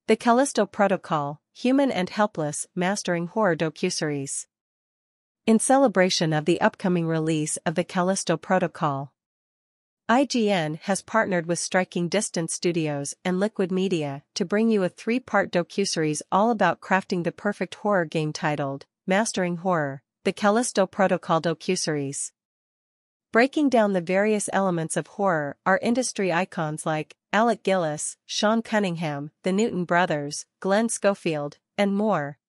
The Callisto Protocol, Human and Helpless Mastering Horror Docuseries. In celebration of the upcoming release of the Callisto Protocol, IGN has partnered with Striking Distance Studios and Liquid Media to bring you a 3-part docuseries all about crafting the perfect horror game titled Mastering Horror, the Callisto Protocol Docuseries. Breaking down the various elements of horror are industry icons like Alec Gillis, Sean Cunningham, the Newton brothers, Glen Schofield, and more.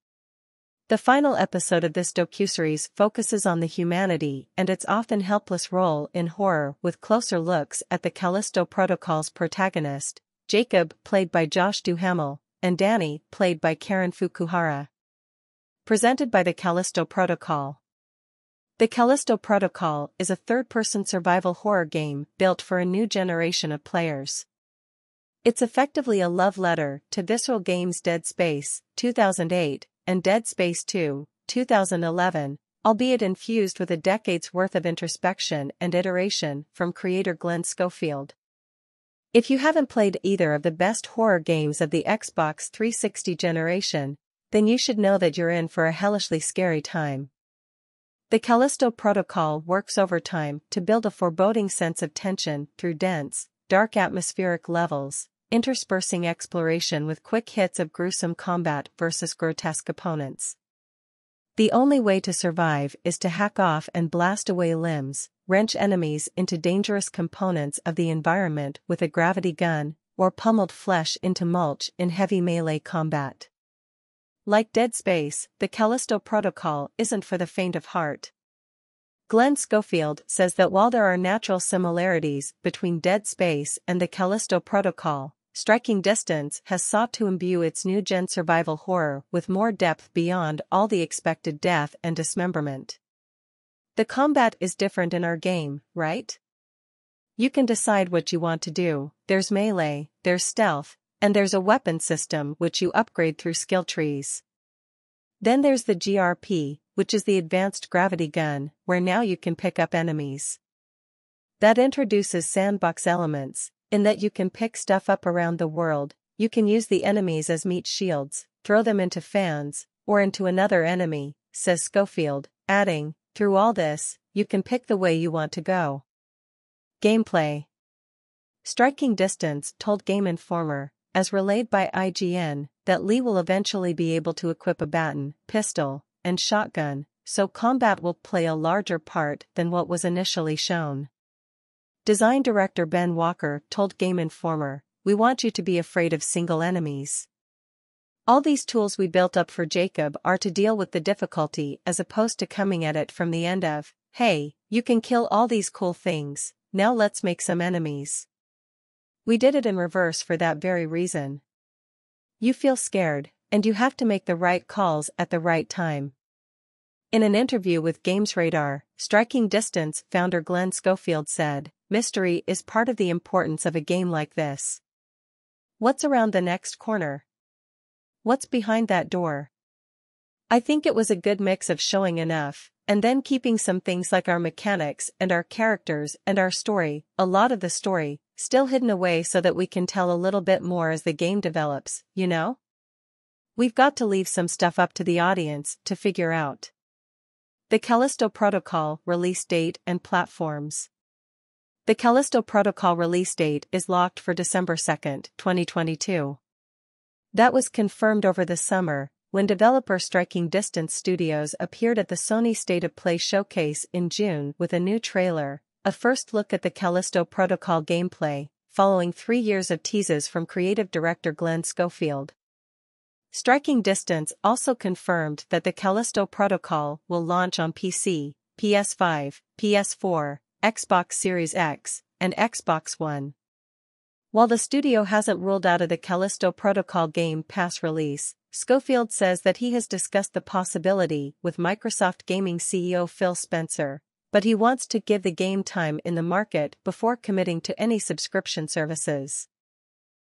The final episode of this docuseries focuses on the humanity and its often helpless role in horror with closer looks at the Callisto Protocol's protagonist, Jacob, played by Josh Duhamel, and Dani, played by Karen Fukuhara. Presented by the Callisto Protocol. The Callisto Protocol is a third-person survival horror game built for a new generation of players. It's effectively a love letter to Visceral Games Dead Space, 2008, and Dead Space 2, 2011, albeit infused with a decade's worth of introspection and iteration from creator Glen Schofield. If you haven't played either of the best horror games of the Xbox 360 generation, then you should know that you're in for a hellishly scary time. The Callisto Protocol works overtime to build a foreboding sense of tension through dense, dark atmospheric levels, interspersing exploration with quick hits of gruesome combat versus grotesque opponents. The only way to survive is to hack off and blast away limbs, wrench enemies into dangerous components of the environment with a gravity gun, or pummeled flesh into mulch in heavy melee combat. Like Dead Space, the Callisto Protocol isn't for the faint of heart. Glen Schofield says that while there are natural similarities between Dead Space and the Callisto Protocol, Striking Distance has sought to imbue its new-gen survival horror with more depth beyond all the expected death and dismemberment. The combat is different in our game, right? You can decide what you want to do. There's melee, there's stealth, and there's a weapon system which you upgrade through skill trees. Then there's the GRP, which is the advanced gravity gun, where now you can pick up enemies. That introduces sandbox elements, in that you can pick stuff up around the world, you can use the enemies as meat shields, throw them into fans, or into another enemy, says Schofield, adding, through all this, you can pick the way you want to go. Gameplay. Striking Distance told Game Informer, as relayed by IGN, that Lee will eventually be able to equip a baton, pistol, and shotgun, so combat will play a larger part than what was initially shown. Design director Ben Walker told Game Informer, "We want you to be afraid of single enemies. All these tools we built up for Jacob are to deal with the difficulty as opposed to coming at it from the end of, hey, you can kill all these cool things, now let's make some enemies." We did it in reverse for that very reason. You feel scared, and you have to make the right calls at the right time. In an interview with GamesRadar, Striking Distance founder Glen Schofield said, "Mystery is part of the importance of a game like this. What's around the next corner? What's behind that door?" I think it was a good mix of showing enough, and then keeping some things like our mechanics and our characters and our story, a lot of the story, still hidden away so that we can tell a little bit more as the game develops, you know? We've got to leave some stuff up to the audience to figure out. The Callisto Protocol release date and platforms. The Callisto Protocol release date is locked for December 2, 2022. That was confirmed over the summer, when developer Striking Distance Studios appeared at the Sony State of Play showcase in June with a new trailer, a first look at the Callisto Protocol gameplay, following 3 years of teases from creative director Glen Schofield. Striking Distance also confirmed that the Callisto Protocol will launch on PC, PS5, PS4, Xbox Series X, and Xbox One. While the studio hasn't ruled out the Callisto Protocol Game Pass release, Schofield says that he has discussed the possibility with Microsoft Gaming CEO Phil Spencer, but he wants to give the game time in the market before committing to any subscription services.